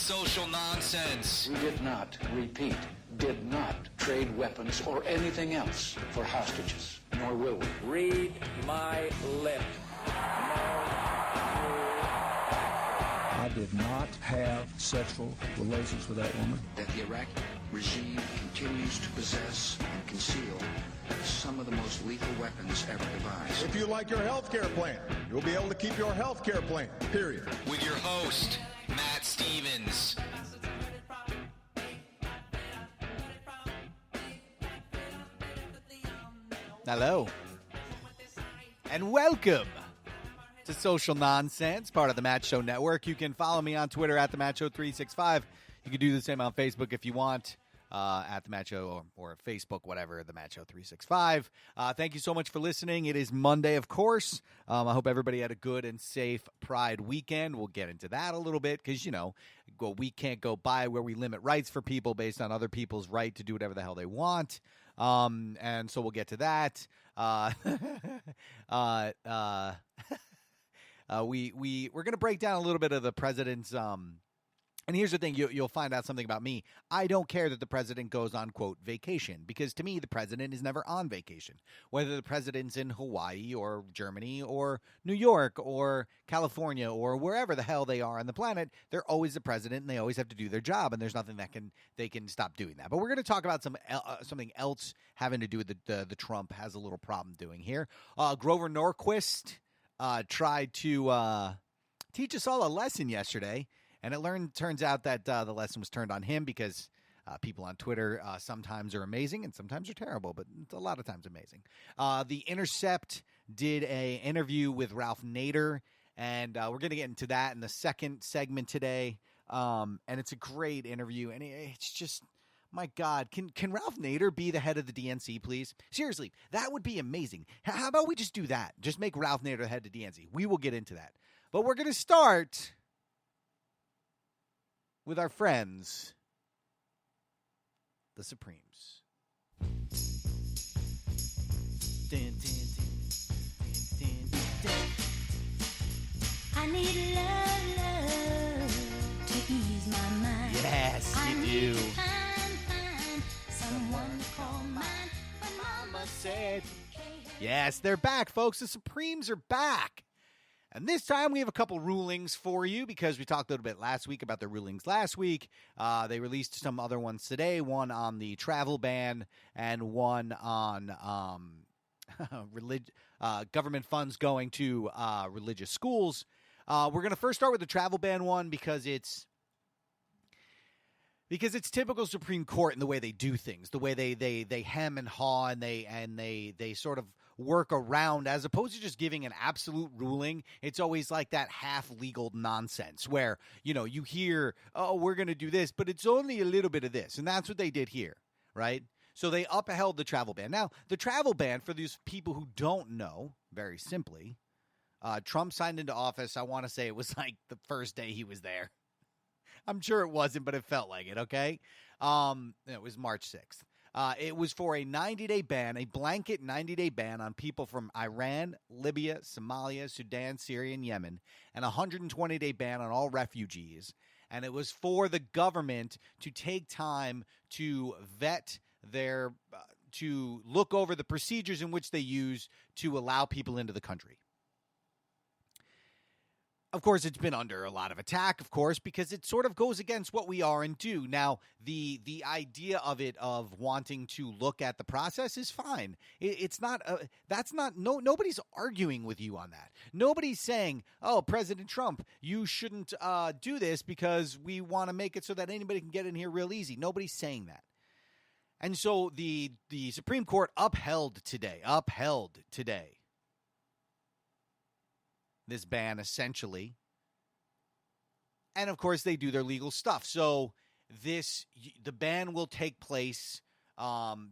social nonsense. We did not, repeat, did not trade weapons or anything else for hostages, nor will we. Read my lips. I did not have sexual relations with that woman. That the Iraqi regime continues to possess and conceal some of the most lethal weapons ever devised. If you like your health care plan, you'll be able to keep your health care plan, period. With your host, Matt Stevens. Hello. And welcome to Social Nonsense, part of the Matt Show Network. You can follow me on Twitter at the Matt Show 365. You can do the same on Facebook if you want, at the Matt Show or Facebook, whatever, the Matt Show 365. Thank you so much for listening. It is Monday, of course. I hope everybody had a good and safe Pride weekend. We'll get into that a little bit because, we can't go by where we limit rights for people based on other people's right to do whatever the hell they want. And so we'll get to that. We're going to break down a little bit of the president's and here's the thing, you'll find out something about me. I don't care that the president goes on, quote, vacation, because to me, the president is never on vacation. Whether the president's in Hawaii or Germany or New York or California or wherever the hell they are on the planet, they're always the president and they always have to do their job, and there's nothing that they can stop doing that. But we're going to talk about something else having to do with the Trump has a little problem doing here. Grover Norquist tried to teach us all a lesson yesterday. And it turns out that the lesson was turned on him because people on Twitter sometimes are amazing and sometimes are terrible, but a lot of times amazing. The Intercept did an interview with Ralph Nader, and we're going to get into that in the second segment today. And it's a great interview, and it's just, my God, can Ralph Nader be the head of the DNC, please? Seriously, that would be amazing. How about we just do that? Just make Ralph Nader the head of the DNC. We will get into that. But we're going to start with our friends, the Supremes. I need love to ease my mind. Yes, you do. Find someone to call mine. When mama said, Yes, they're back, folks. The Supremes are back. And this time we have a couple rulings for you because we talked a little bit last week about their rulings last week. They released some other ones today, one on the travel ban and one on government funds going to religious schools. We're going to first start with the travel ban one because it's typical Supreme Court in the way they do things, the way they hem and haw and they sort of work around, as opposed to just giving an absolute ruling. It's always like that half legal nonsense where, you hear, oh, we're going to do this, but it's only a little bit of this. And that's what they did here, right? So they upheld the travel ban. Now, the travel ban, for these people who don't know, very simply, Trump signed into office. I want to say it was like the first day he was there. I'm sure it wasn't, but it felt like it, okay? It was March 6th. It was for a 90-day ban, a blanket 90-day ban on people from Iran, Libya, Somalia, Sudan, Syria, and Yemen, and a 120-day ban on all refugees. And it was for the government to take time to vet to look over the procedures in which they use to allow people into the country. Of course, it's been under a lot of attack, of course, because it sort of goes against what we are and do. Now, the idea of wanting to look at the process is fine. Nobody's arguing with you on that. Nobody's saying, oh, President Trump, you shouldn't do this because we want to make it so that anybody can get in here real easy. Nobody's saying that. And so the Supreme Court upheld today this ban, essentially. And, of course, they do their legal stuff. So the ban will take place.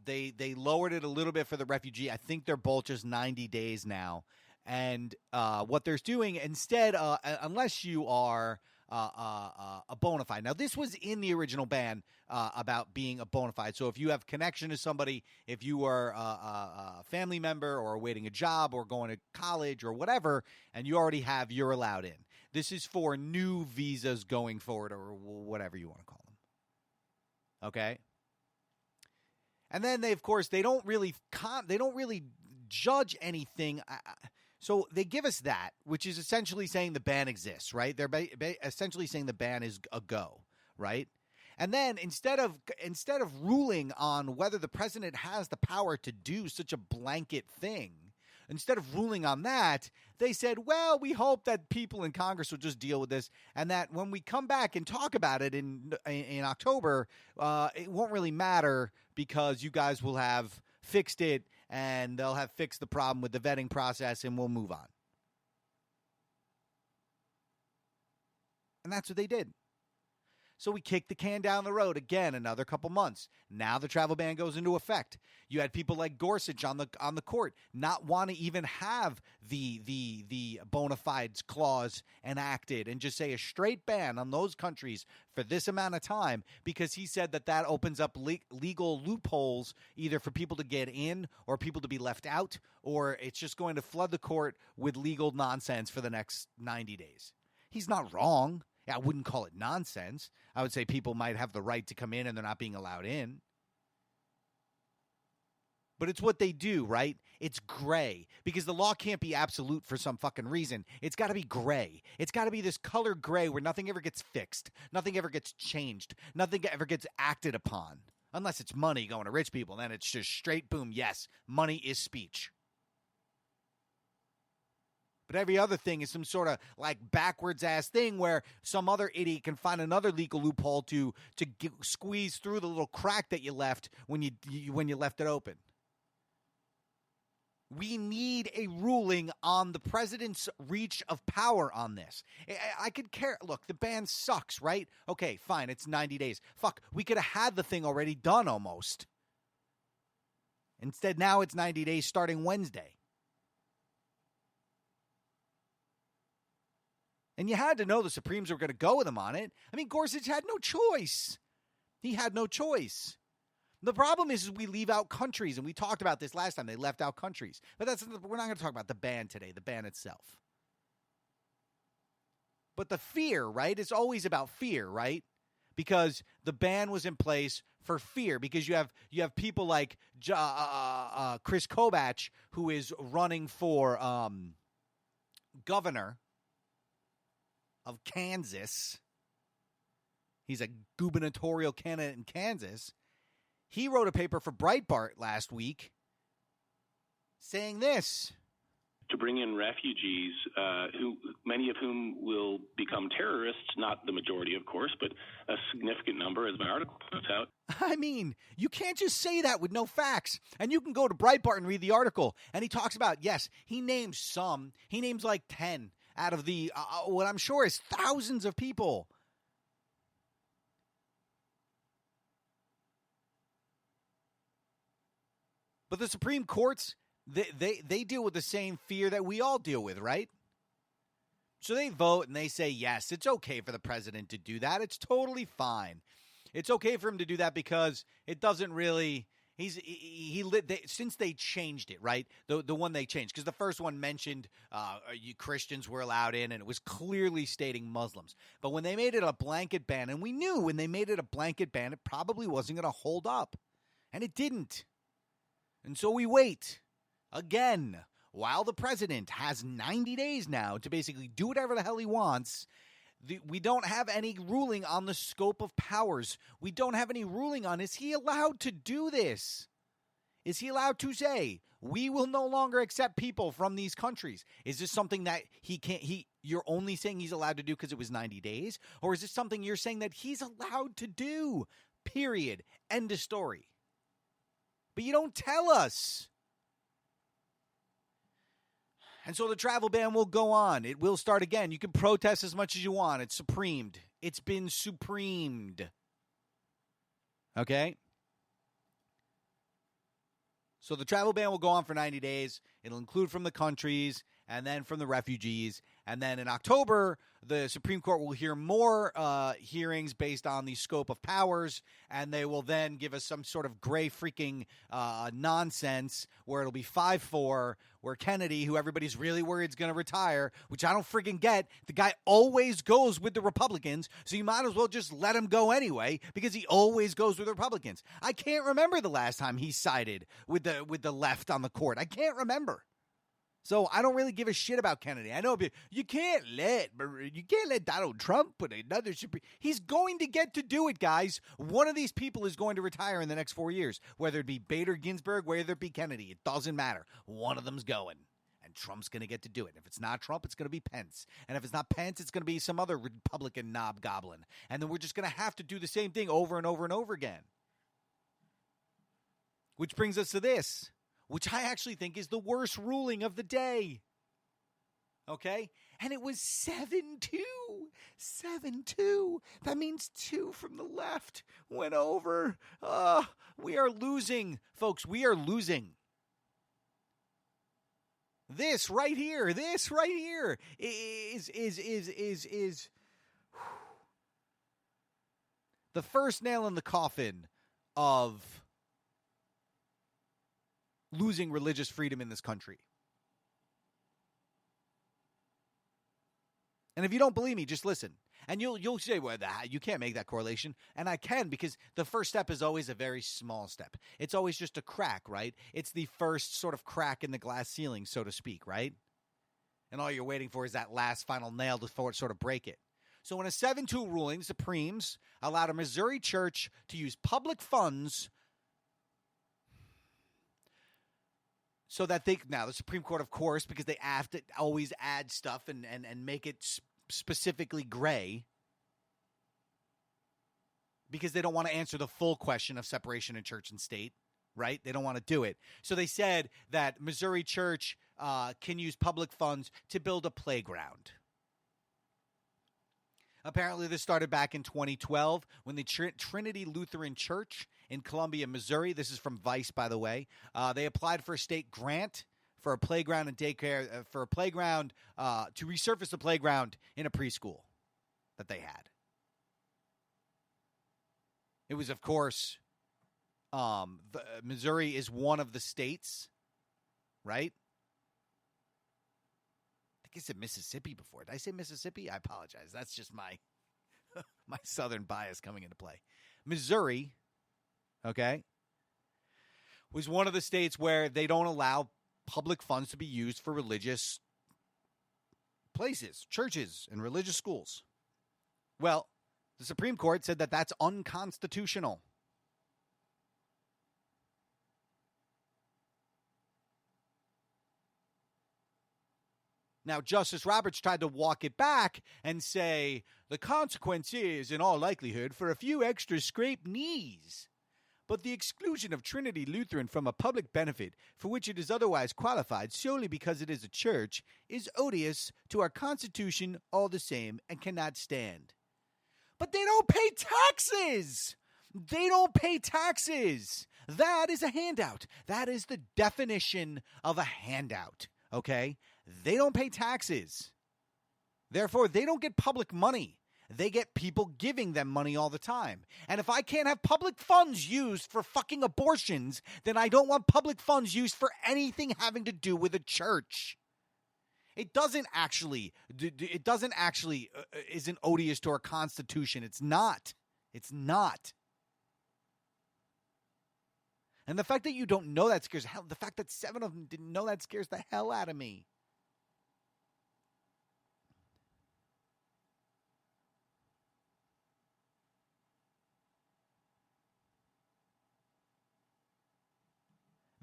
They lowered it a little bit for the refugee. I think they're both just 90 days now. And what they're doing instead, unless you are a bona fide. Now, this was in the original ban about being a bona fide. So if you have connection to somebody, if you are a family member or awaiting a job or going to college or whatever, and you already have, you're allowed in. This is for new visas going forward, or whatever you want to call them. Okay? And then they, of course, they don't really judge anything. So they give us that, which is essentially saying the ban exists, right? They're essentially saying the ban is a go, right? And then instead of ruling on whether the president has the power to do such a blanket thing, instead of ruling on that, they said, well, we hope that people in Congress will just deal with this, and that when we come back and talk about it in October, it won't really matter because you guys will have fixed it and they'll have fixed the problem with the vetting process and we'll move on. And that's what they did. So we kicked the can down the road again another couple months. Now the travel ban goes into effect. You had people like Gorsuch on the court not want to even have the bona fides clause enacted and just say a straight ban on those countries for this amount of time, because he said that opens up legal loopholes either for people to get in or people to be left out, or it's just going to flood the court with legal nonsense for the next 90 days. He's not wrong. I wouldn't call it nonsense. I would say people might have the right to come in and they're not being allowed in. But it's what they do, right? It's gray, because the law can't be absolute for some fucking reason. It's got to be gray. It's got to be this color gray where nothing ever gets fixed. Nothing ever gets changed. Nothing ever gets acted upon. Unless it's money going to rich people. Then it's just straight boom, yes, money is speech. But every other thing is some sort of like backwards ass thing where some other idiot can find another legal loophole to squeeze through the little crack that you left when you left it open. We need a ruling on the president's reach of power on this. I could care. Look, the ban sucks, right? Okay, fine. It's 90 days. Fuck, we could have had the thing already done almost. Instead, now it's 90 days starting Wednesday. And you had to know the Supremes were going to go with him on it. I mean, Gorsuch had no choice. He had no choice. The problem is we leave out countries, and we talked about this last time. They left out countries. But we're not going to talk about the ban today, the ban itself. But the fear, right? It's always about fear, right? Because the ban was in place for fear, because you have people like Chris Kobach, who is running for governor of Kansas. He's a gubernatorial candidate in Kansas. He wrote a paper for Breitbart last week saying this. To bring in refugees, who many of whom will become terrorists, not the majority, of course, but a significant number, as my article points out. I mean, you can't just say that with no facts. And you can go to Breitbart and read the article. And he talks about, yes, he names some. He names like 10 out of the, what I'm sure is thousands of people. But the Supreme Courts, they deal with the same fear that we all deal with, right? So they vote and they say, yes, it's okay for the president to do that. It's totally fine. It's okay for him to do that because it doesn't really... since they changed it, right? The one they changed, because the first one mentioned Christians were allowed in, and it was clearly stating Muslims. But when they made it a blanket ban, and we knew when they made it a blanket ban, it probably wasn't going to hold up, and it didn't. And so we wait again while the president has 90 days now to basically do whatever the hell he wants. We don't have any ruling on the scope of powers. We don't have any ruling on, is he allowed to do this? Is he allowed to say, we will no longer accept people from these countries? Is this something that you're only saying he's allowed to do because it was 90 days? Or is this something you're saying that he's allowed to do? Period. End of story. But you don't tell us. And so the travel ban will go on. It will start again. You can protest as much as you want. It's supremed. It's been supremed. Okay? So the travel ban will go on for 90 days. It'll include from the countries. and then from the refugees. And then in October, the Supreme Court will hear more hearings based on the scope of powers, and they will then give us some sort of gray freaking nonsense where it'll be 5-4, where Kennedy, who everybody's really worried is going to retire, which I don't freaking get, the guy always goes with the Republicans, so you might as well just let him go anyway, because he always goes with the Republicans. I can't remember the last time he sided with the left on the court. I can't remember. So I don't really give a shit about Kennedy. I know you can't let Donald Trump put another Supreme. He's going to get to do it, guys. One of these people is going to retire in the next 4 years, whether it be Bader Ginsburg, whether it be Kennedy. It doesn't matter. One of them's going, and Trump's going to get to do it. If it's not Trump, it's going to be Pence, and if it's not Pence, it's going to be some other Republican knobgoblin. And then we're just going to have to do the same thing over and over and over again. Which brings us to this, which I actually think is the worst ruling of the day. Okay? And it was 7-2. 7-2. That means 2 from the left went over. We are losing. Folks, we are losing. This right here is the first nail in the coffin of losing religious freedom in this country. And if you don't believe me, just listen. And you'll say, well, you can't make that correlation. And I can, because the first step is always a very small step. It's always just a crack, right? It's the first sort of crack in the glass ceiling, so to speak, right? And all you're waiting for is that last final nail to sort of break it. So in a 7-2 ruling, the Supremes allowed a Missouri church to use public funds so that now the Supreme Court, of course, because they have to always add stuff and make it specifically gray, because they don't want to answer the full question of separation of church and state, right? They don't want to do it. So they said that Missouri church can use public funds to build a playground. Apparently, this started back in 2012 when the Trinity Lutheran Church in Columbia, Missouri, this is from Vice, by the way, they applied for a state grant for a playground and daycare, for a playground, to resurface a playground in a preschool that they had. It was, of course, Missouri is one of the states, right? I said Mississippi before. Did I say Mississippi? I apologize. That's just my my southern bias coming into play. Missouri, okay, was one of the states where they don't allow public funds to be used for religious places, churches, and religious schools. Well, the Supreme Court said that that's unconstitutional. Now, Justice Roberts tried to walk it back and say, the consequence is, in all likelihood, for a few extra scraped knees. But the exclusion of Trinity Lutheran from a public benefit for which it is otherwise qualified solely because it is a church is odious to our Constitution all the same and cannot stand. But they don't pay taxes! They don't pay taxes! That is a handout. That is the definition of a handout, okay? They don't pay taxes. Therefore, they don't get public money. They get people giving them money all the time. And if I can't have public funds used for fucking abortions, then I don't want public funds used for anything having to do with a church. It doesn't actually isn't odious to our Constitution. It's not. It's not. And the fact that you don't know that scares hell. The fact that 7 of them didn't know that scares the hell out of me.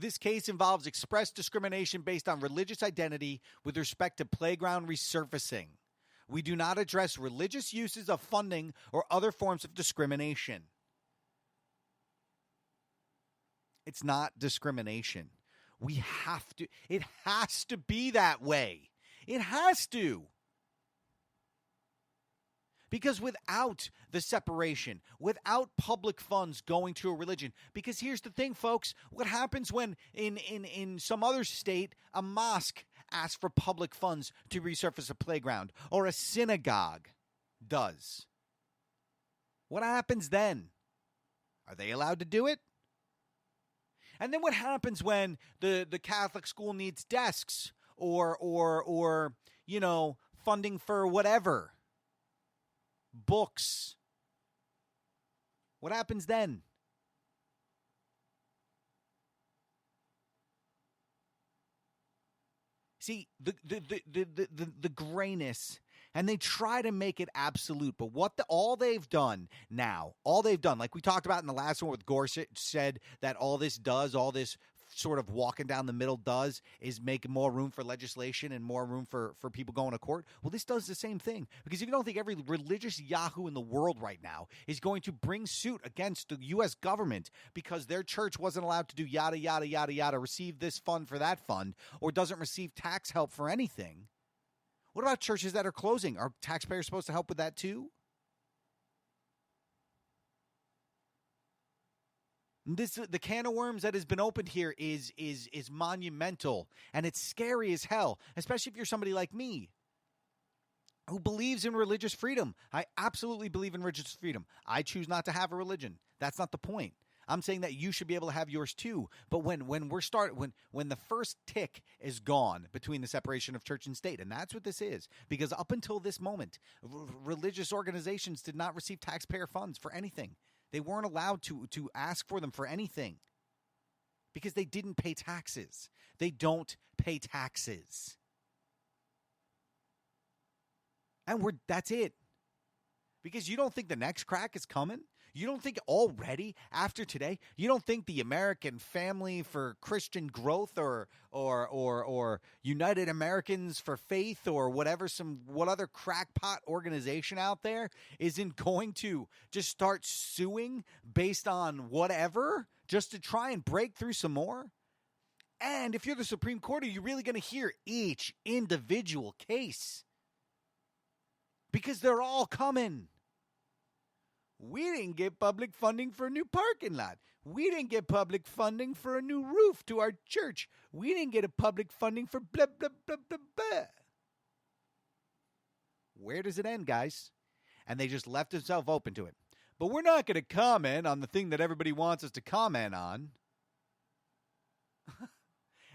This case involves express discrimination based on religious identity with respect to playground resurfacing. We do not address religious uses of funding or other forms of discrimination. It's not discrimination. It has to be that way. It has to. Because without the separation, without public funds going to a religion, because here's the thing, folks, what happens when in some other state, a mosque ask for public funds to resurface a playground, or a synagogue does. What happens then? Are they allowed to do it? And then what happens when the Catholic school needs desks or funding for whatever? Books. What happens then? See, the grayness, and they try to make it absolute, but all they've done, like we talked about in the last one with Gorsuch, said that all this sort of walking down the middle does is make more room for legislation and more room for people going to court. Well, this does the same thing, because if you don't think every religious yahoo in the world right now is going to bring suit against the U.S. government because their church wasn't allowed to do yada, yada, yada, yada, receive this fund for that fund, or doesn't receive tax help for anything, what about churches that are closing? Are taxpayers supposed to help with that too? The can of worms that has been opened here is monumental, and it's scary as hell, especially if you're somebody like me who believes in religious freedom. I absolutely believe in religious freedom. I choose not to have a religion. That's not the point. I'm saying that you should be able to have yours too. But when the first tick is gone between the separation of church and state, and that's what this is, because up until this moment, religious organizations did not receive taxpayer funds for anything. They weren't allowed to ask for them for anything because they didn't pay taxes. They don't pay taxes. And that's it. Because you don't think the next crack is coming? You don't think already after today, you don't think the American Family for Christian Growth or United Americans for Faith or what other crackpot organization out there isn't going to just start suing based on whatever just to try and break through some more? And if you're the Supreme Court, are you really going to hear each individual case? Because they're all coming. We didn't get public funding for a new parking lot. We didn't get public funding for a new roof to our church. We didn't get a public funding for blah, blah, blah, blah, blah. Where does it end, guys? And they just left themselves open to it. But we're not going to comment on the thing that everybody wants us to comment on.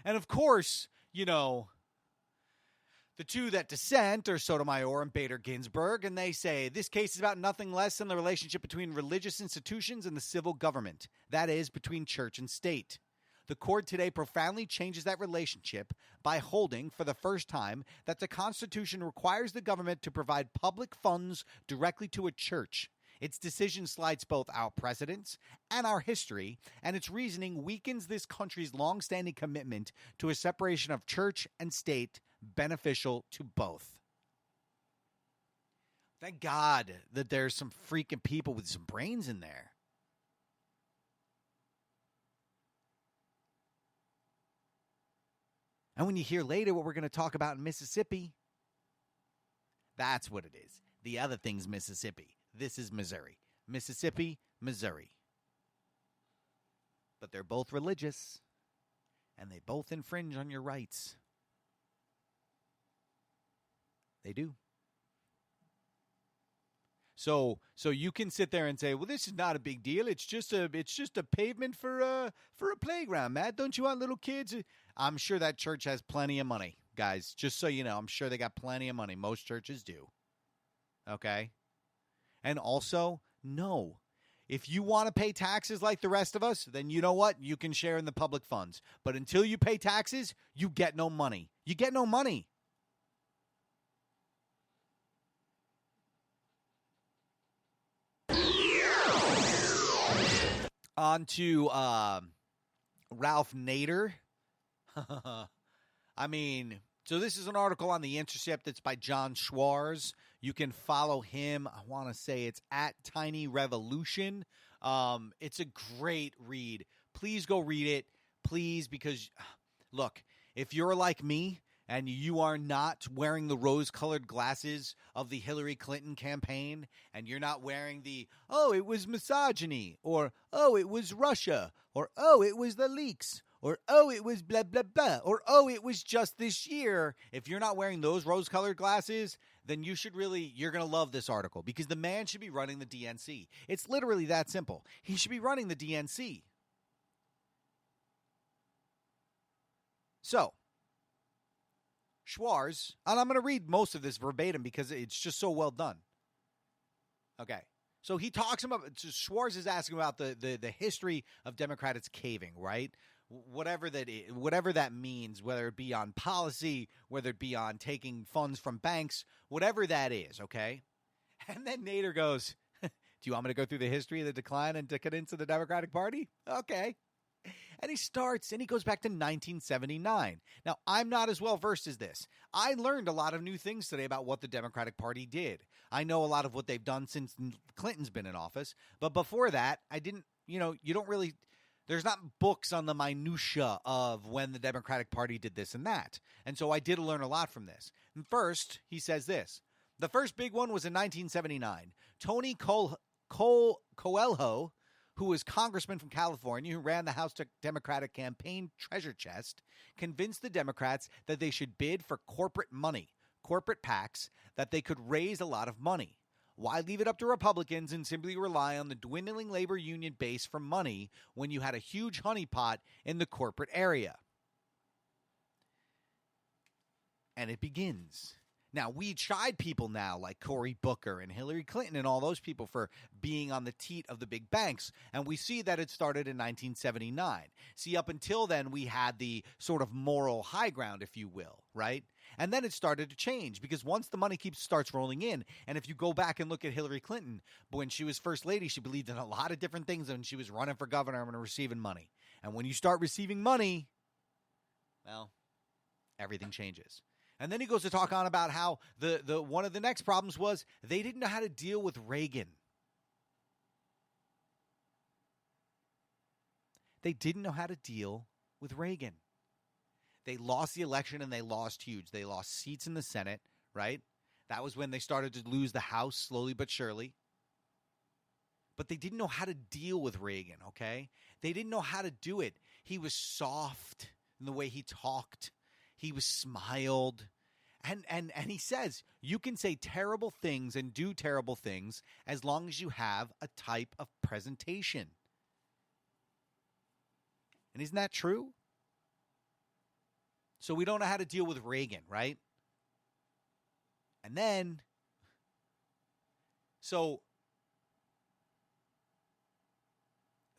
And of course, the two that dissent are Sotomayor and Bader Ginsburg, and they say this case is about nothing less than the relationship between religious institutions and the civil government, that is, between church and state. The court today profoundly changes that relationship by holding, for the first time, that the Constitution requires the government to provide public funds directly to a church. Its decision slides both our precedents and our history, and its reasoning weakens this country's long-standing commitment to a separation of church and state beneficial to both. Thank God that there's some freaking people with some brains in there. And when you hear later what we're going to talk about in Mississippi, that's what it is. The other thing's Mississippi. This is Missouri. Mississippi, Missouri. But they're both religious, and they both infringe on your rights. They do. So you can sit there and say, "Well, this is not a big deal. It's just a pavement for a playground, Matt. Don't you want little kids?" I'm sure that church has plenty of money, guys. Just so you know, I'm sure they got plenty of money. Most churches do. Okay? And also, no. If you want to pay taxes like the rest of us, then you know what? You can share in the public funds. But until you pay taxes, you get no money. You get no money. On to Ralph Nader. I mean, so this is an article on The Intercept. It's by John Schwarz. You can follow him. I want to say it's at Tiny Revolution. It's a great read. Please go read it. Please, because, look, if you're like me and you are not wearing the rose-colored glasses of the Hillary Clinton campaign, and you're not wearing the, oh, it was misogyny, or, oh, it was Russia, or, oh, it was the leaks, or oh, it was blah, blah, blah, or oh, it was just this year. If you're not wearing those rose-colored glasses, then you're going to love this article because the man should be running the DNC. It's literally that simple. He should be running the DNC. So, Schwarz, and I'm going to read most of this verbatim because it's just so well done. Okay. So he talks about, Schwarz is asking about the history of Democrats caving, right? Whatever that means, whether it be on policy, whether it be on taking funds from banks, whatever that is, okay? And then Nader goes, do you want me to go through the history of the decline and decadence of the Democratic Party? Okay. And he goes back to 1979. Now, I'm not as well versed as this. I learned a lot of new things today about what the Democratic Party did. I know a lot of what they've done since Clinton's been in office. But before that, I didn't, there's not books on the minutia of when the Democratic Party did this and that. And so I did learn a lot from this. And first, he says this. The first big one was in 1979. Tony Coelho, who was congressman from California who ran the House Democratic campaign treasure chest, convinced the Democrats that they should bid for corporate money, corporate PACs, that they could raise a lot of money. Why leave it up to Republicans and simply rely on the dwindling labor union base for money when you had a huge honeypot in the corporate area? And it begins. Now, we chide people now like Cory Booker and Hillary Clinton and all those people for being on the teat of the big banks, and we see that it started in 1979. See, up until then, we had the sort of moral high ground, if you will, right? And then it started to change because once the money starts rolling in, and if you go back and look at Hillary Clinton, when she was first lady, she believed in a lot of different things when she was running for governor and receiving money. And when you start receiving money, well, everything changes. And then he goes to talk on about how the one of the next problems was they didn't know how to deal with Reagan. They didn't know how to deal with Reagan. They lost the election and they lost huge. They lost seats in the Senate, right? That was when they started to lose the House slowly but surely. But they didn't know how to deal with Reagan, okay? They didn't know how to do it. He was soft in the way he talked. He was smiled. And he says, you can say terrible things and do terrible things as long as you have a type of presentation. And isn't that true? So we don't know how to deal with Reagan, right? And then,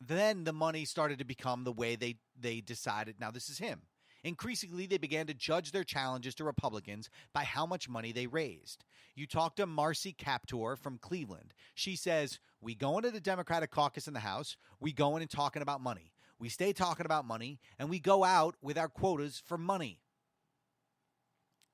then the money started to become the way they decided. Now, this is him. Increasingly, they began to judge their challenges to Republicans by how much money they raised. You talk to Marcy Kaptur from Cleveland. She says, we go into the Democratic caucus in the House, we go in and talking about money. We stay talking about money, and we go out with our quotas for money.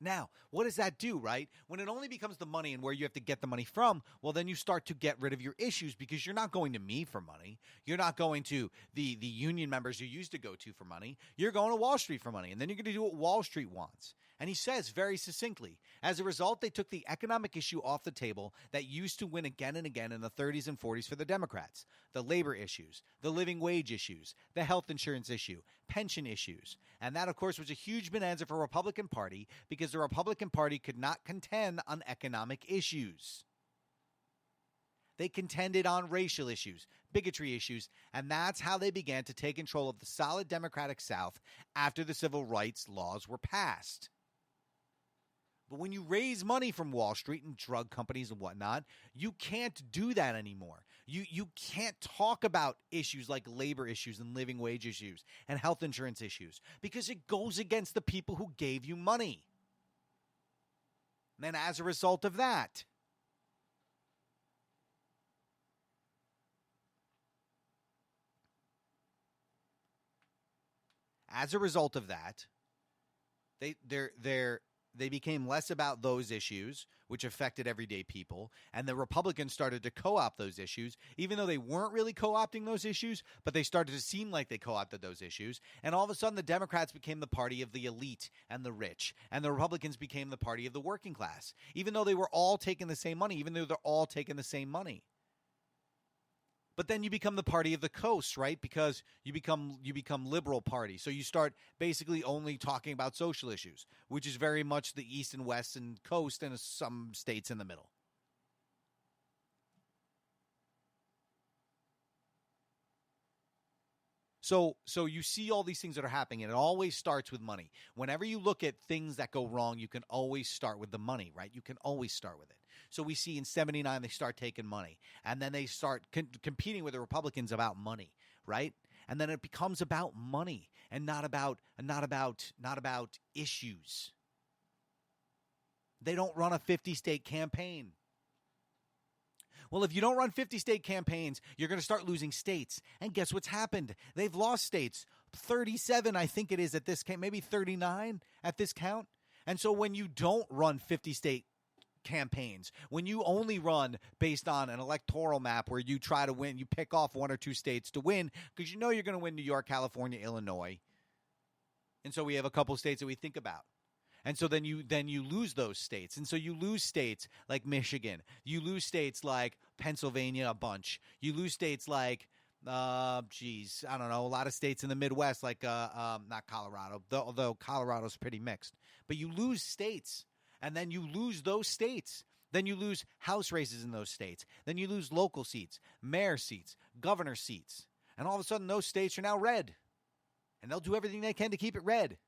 Now, what does that do, right? When it only becomes the money and where you have to get the money from, well, then you start to get rid of your issues because you're not going to me for money. You're not going to the union members you used to go to for money. You're going to Wall Street for money, and then you're going to do what Wall Street wants. And he says very succinctly, as a result, they took the economic issue off the table that used to win again and again in the 30s and 40s for the Democrats. The labor issues, the living wage issues, the health insurance issue, pension issues. And that, of course, was a huge bonanza for the Republican Party because the Republican Party could not contend on economic issues. They contended on racial issues, bigotry issues, and that's how they began to take control of the solid Democratic South after the civil rights laws were passed. But when you raise money from Wall Street and drug companies and whatnot, you can't do that anymore. You can't talk about issues like labor issues and living wage issues and health insurance issues because it goes against the people who gave you money. And then as a result of that, they became less about those issues, which affected everyday people, and the Republicans started to co-opt those issues, even though they weren't really co-opting those issues, but they started to seem like they co-opted those issues, and all of a sudden the Democrats became the party of the elite and the rich, and the Republicans became the party of the working class, even though they were all taking the same money, even though they're all taking the same money. But then you become the party of the coast, right? Because you become liberal party. So you start basically only talking about social issues, which is very much the East and West and coast and some states in the middle. So you see all these things that are happening, and it always starts with money. Whenever you look at things that go wrong, you can always start with the money, right? You can always start with it. So we see in 79, they start taking money, and then they start competing with the Republicans about money, right? And then it becomes about money and not about issues. They don't run a 50-state campaign. Well, if you don't run 50-state campaigns, you're going to start losing states. And guess what's happened? They've lost states. 37, I think it is at this count, maybe 39 at this count. And so when you don't run 50-state campaigns, when you only run based on an electoral map where you try to win, you pick off one or two states to win because you know you're going to win New York, California, Illinois. And so we have a couple states that we think about. And so then you lose those states. And so you lose states like Michigan. You lose states like Pennsylvania a bunch. You lose states like, I don't know, a lot of states in the Midwest like not Colorado, although Colorado's pretty mixed. But you lose states, and then you lose those states. Then you lose House races in those states. Then you lose local seats, mayor seats, governor seats. And all of a sudden those states are now red. And they'll do everything they can to keep it red.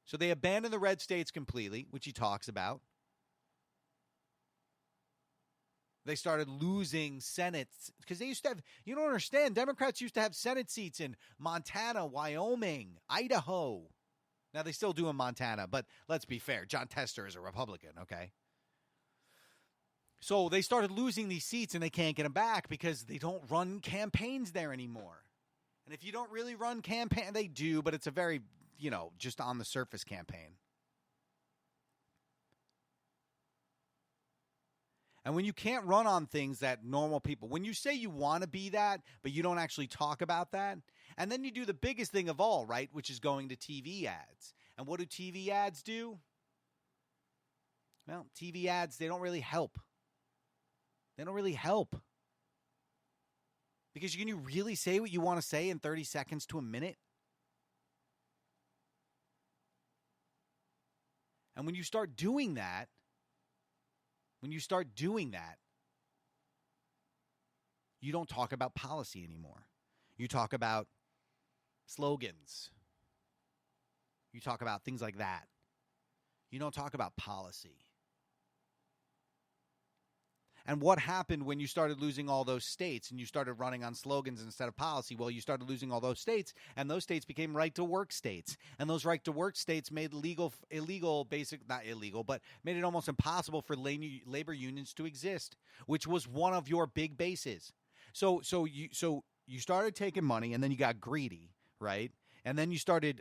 So they abandoned the red states completely, which he talks about. They started losing Senates because they used to have, you don't understand, Democrats used to have Senate seats in Montana, Wyoming, Idaho. Now they still do in Montana, but let's be fair. John Tester is a Republican, okay? So they started losing these seats and they can't get them back because they don't run campaigns there anymore. And if you don't really run campaign, they do, but it's a very, just on the surface campaign. And when you can't run on things that normal people, when you say you want to be that, but you don't actually talk about that, and then you do the biggest thing of all, right, which is going to TV ads. And what do TV ads do? Well, TV ads, they don't really help. They don't really help. Because can you really say what you want to say in 30 seconds to a minute? And when you start doing that, you don't talk about policy anymore. You talk about slogans. You talk about things like that. You don't talk about policy. And what happened when you started losing all those states and you started running on slogans instead of policy? Well, you started losing all those states, and those states became right-to-work states. And those right-to-work states made made it almost impossible for labor unions to exist, which was one of your big bases. So you started taking money, and then you got greedy, right? And then you started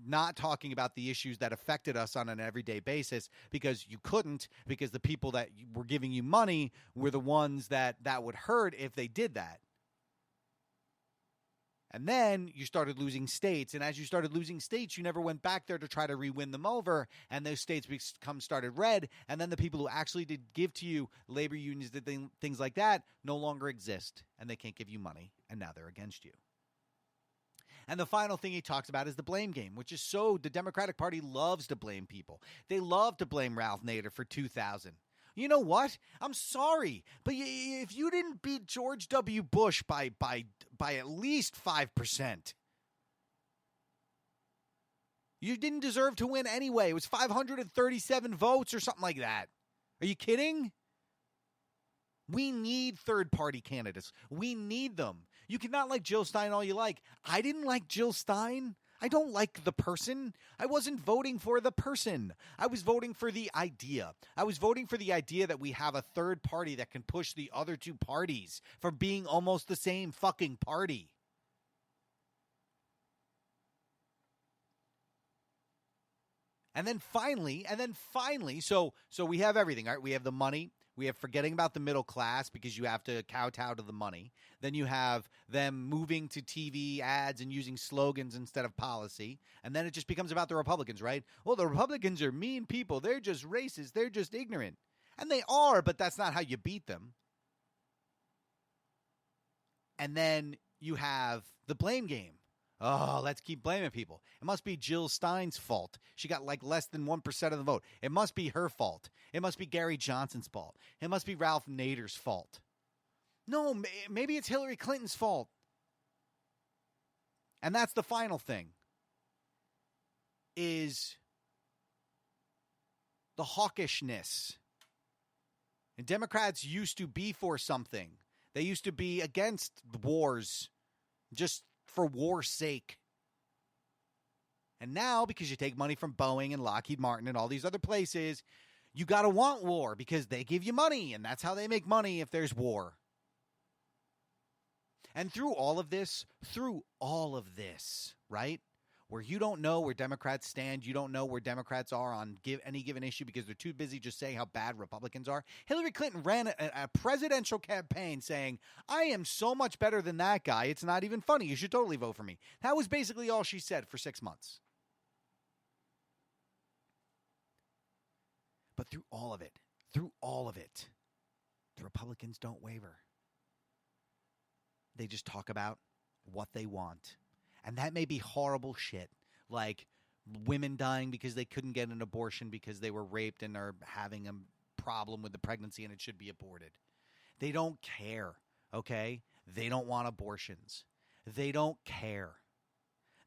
not talking about the issues that affected us on an everyday basis because you couldn't, because the people that were giving you money were the ones that would hurt if they did that. And then you started losing states. And as you started losing states, you never went back there to try to re-win them over. And those states started red. And then the people who actually did give to you, labor unions, did things like that, no longer exist. And they can't give you money. And now they're against you. And the final thing he talks about is the blame game, which is the Democratic Party loves to blame people. They love to blame Ralph Nader for 2000. You know what? I'm sorry, but if you didn't beat George W. Bush by at least 5%, you didn't deserve to win anyway. It was 537 votes or something like that. Are you kidding? We need third-party candidates. We need them. You cannot like Jill Stein all you like. I didn't like Jill Stein. I don't like the person. I wasn't voting for the person. I was voting for the idea. I was voting for the idea that we have a third party that can push the other two parties from being almost the same fucking party. And then finally, so we have everything, right? We have the money. We have forgetting about the middle class because you have to kowtow to the money. Then you have them moving to TV ads and using slogans instead of policy. And then it just becomes about the Republicans, right? Well, the Republicans are mean people. They're just racist. They're just ignorant. And they are, but that's not how you beat them. And then you have the blame game. Oh, let's keep blaming people. It must be Jill Stein's fault. She got like less than 1% of the vote. It must be her fault. It must be Gary Johnson's fault. It must be Ralph Nader's fault. No, maybe it's Hillary Clinton's fault. And that's the final thing, is the hawkishness. And Democrats used to be for something. They used to be against wars, just for war's sake. And now, because you take money from Boeing and Lockheed Martin and all these other places, you got to want war because they give you money, and that's how they make money if there's war. And through all of this, right, where you don't know where Democrats stand, you don't know where Democrats are on any given issue because they're too busy just saying how bad Republicans are. Hillary Clinton ran a presidential campaign saying, I am so much better than that guy, it's not even funny. You should totally vote for me. That was basically all she said for 6 months. But through all of it, the Republicans don't waver. They just talk about what they want. And that may be horrible shit, like women dying because they couldn't get an abortion because they were raped and are having a problem with the pregnancy and it should be aborted. They don't care, okay? They don't want abortions. They don't care.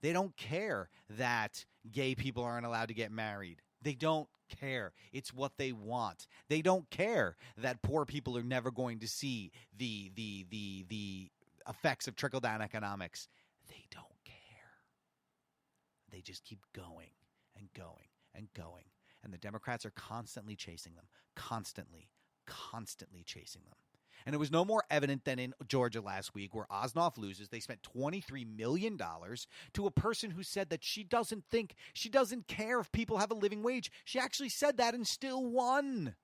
They don't care that gay people aren't allowed to get married. They don't care. It's what they want. They don't care that poor people are never going to see the effects of trickle-down economics. They don't care. They just keep going and going and going. And the Democrats are constantly chasing them. Constantly chasing them. And it was no more evident than in Georgia last week where Osnoff loses. They spent $23 million to a person who said that she doesn't care if people have a living wage. She actually said that and still won.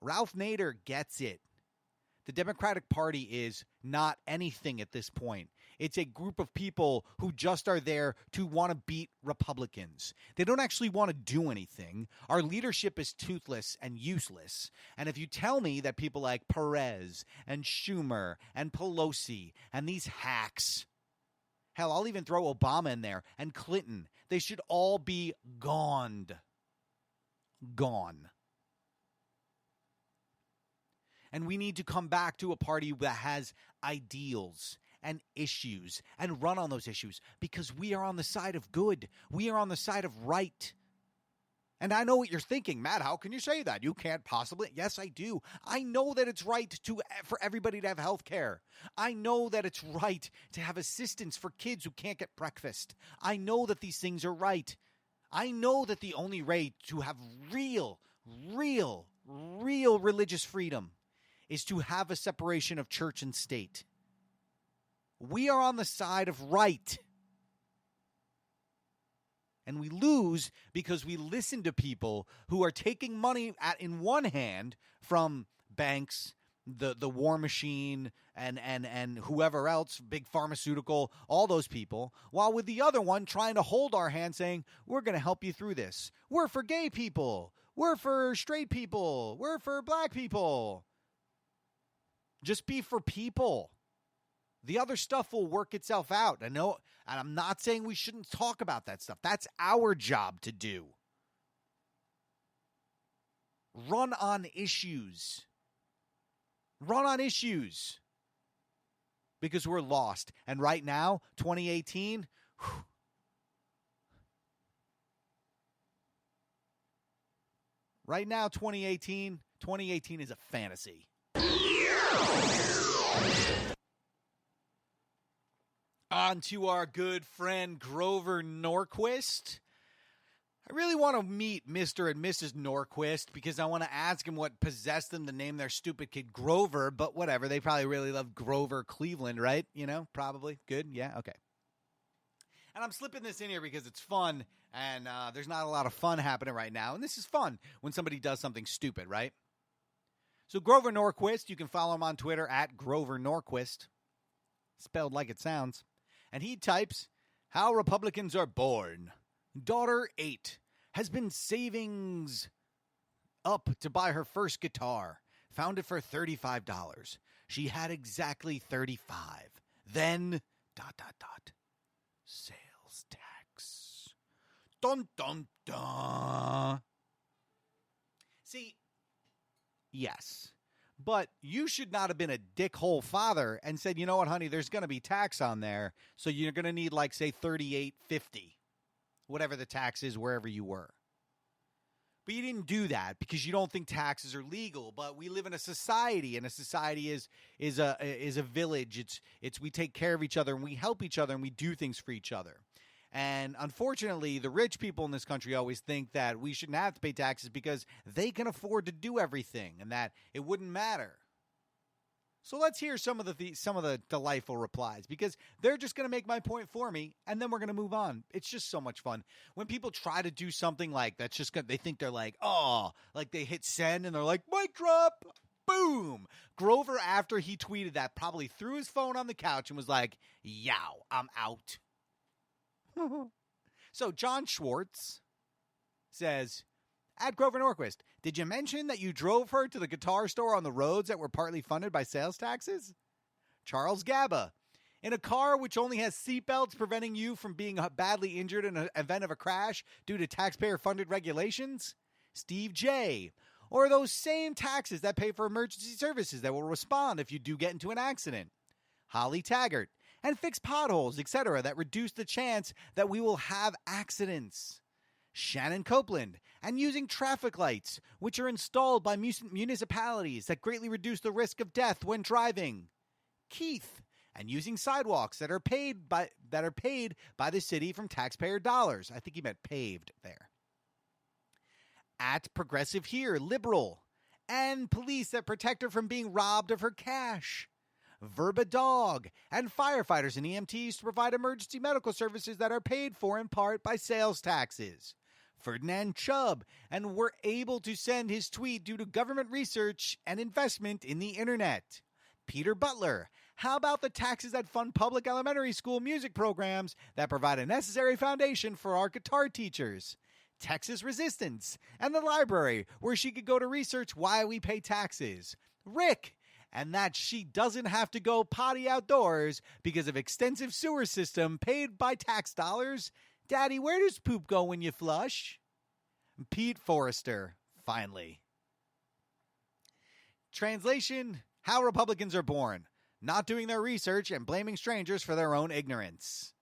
Ralph Nader gets it. The Democratic Party is not anything at this point. It's a group of people who just are there to want to beat Republicans. They don't actually want to do anything. Our leadership is toothless and useless. And if you tell me that people like Perez and Schumer and Pelosi and these hacks, hell, I'll even throw Obama in there, and Clinton, they should all be gone. And we need to come back to a party that has ideals and issues and run on those issues because we are on the side of good. We are on the side of right. And I know what you're thinking, Matt, how can you say that? You can't possibly. Yes, I do. I know that it's right for everybody to have health care. I know that it's right to have assistance for kids who can't get breakfast. I know that these things are right. I know that the only way to have real religious freedom is to have a separation of church and state. We are on the side of right. And we lose because we listen to people who are taking money in one hand from banks, the war machine, and whoever else, big pharmaceutical, all those people, while with the other one trying to hold our hand saying, we're going to help you through this. We're for gay people. We're for straight people. We're for black people. Just be for people. The other stuff will work itself out. I know, and I'm not saying we shouldn't talk about that stuff. That's our job to do. Run on issues. Because we're lost. And right now, 2018, right now, 2018 is a fantasy. On to our good friend Grover Norquist. I really want to meet Mr. and Mrs. Norquist because I want to ask him what possessed them to name their stupid kid Grover, but whatever. They probably really love Grover Cleveland, right? You know, probably. Good? Yeah? Okay. And I'm slipping this in here because it's fun, and there's not a lot of fun happening right now. And this is fun when somebody does something stupid, right? So Grover Norquist, you can follow him on Twitter at Grover Norquist, spelled like it sounds. And he types, "How Republicans are born. Daughter 8 has been savings up to buy her first guitar. Found it for $35. She had exactly 35. Then, ... sales tax. Dun, dun, dun." See, yes, but you should not have been a dickhole father and said, you know what, honey, there's going to be tax on there, so you're going to need, like, say, $38.50, whatever the tax is wherever you were. But you didn't do that because you don't think taxes are legal. But we live in a society, and a society is a village. It's we take care of each other, and we help each other, and we do things for each other. And unfortunately, the rich people in this country always think that we shouldn't have to pay taxes because they can afford to do everything, and that it wouldn't matter. So let's hear some of the delightful replies, because they're just going to make my point for me, and then we're going to move on. It's just so much fun. When people try to do something like that's just they think they're like, oh, like they hit send, and they're like, mic drop, boom. Grover, after he tweeted that, probably threw his phone on the couch and was like, yow, I'm out. So John Schwartz says, at Grover Norquist, did you mention that you drove her to the guitar store on the roads that were partly funded by sales taxes? Charles Gaba, in a car which only has seatbelts preventing you from being badly injured in an event of a crash due to taxpayer-funded regulations? Steve J., or those same taxes that pay for emergency services that will respond if you do get into an accident? Holly Taggart, and fix potholes, etc., that reduce the chance that we will have accidents. Shannon Copeland, and using traffic lights, which are installed by municipalities that greatly reduce the risk of death when driving. Keith, and using sidewalks that are paid by the city from taxpayer dollars. I think he meant paved there. At Progressive Here, liberal, and police that protect her from being robbed of her cash. Verba Dog, and firefighters and EMTs to provide emergency medical services that are paid for in part by sales taxes. Ferdinand Chubb, and were able to send his tweet due to government research and investment in the internet. Peter Butler, how about the taxes that fund public elementary school music programs that provide a necessary foundation for our guitar teachers? Texas Resistance, and the library where she could go to research why we pay taxes. Rick, and that she doesn't have to go potty outdoors because of extensive sewer system paid by tax dollars. Daddy, where does poop go when you flush? Pete Forrester, finally. Translation, how Republicans are born. Not doing their research and blaming strangers for their own ignorance.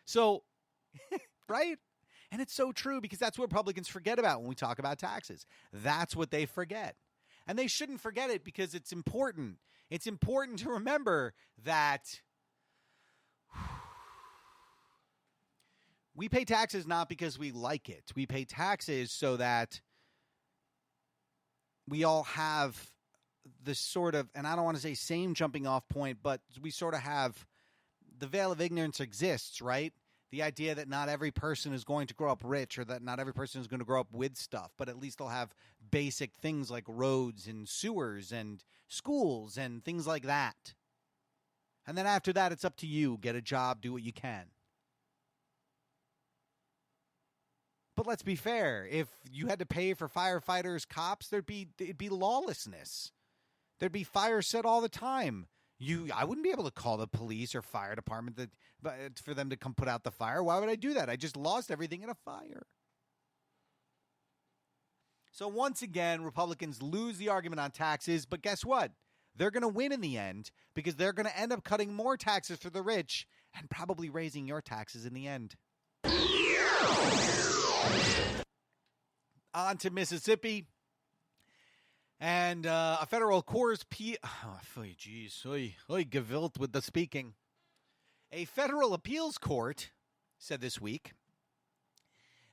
So, right? And it's so true, because that's what Republicans forget about when we talk about taxes. That's what they forget. And they shouldn't forget it because it's important. It's important to remember that we pay taxes not because we like it. We pay taxes so that we all have this sort of, and I don't want to say same jumping off point, but we sort of have, the veil of ignorance exists, right? The idea that not every person is going to grow up rich, or that not every person is going to grow up with stuff, but at least they'll have basic things like roads and sewers and schools and things like that. And then after that, it's up to you. Get a job, do what you can. But let's be fair. If you had to pay for firefighters, cops, it'd be lawlessness. There'd be fires set all the time. I wouldn't be able to call the police or fire department for them to come put out the fire. Why would I do that? I just lost everything in a fire. So once again, Republicans lose the argument on taxes, but guess what? They're going to win in the end, because they're going to end up cutting more taxes for the rich and probably raising your taxes in the end. On to Mississippi. And a federal court, gewillt with the speaking. A federal appeals court said this week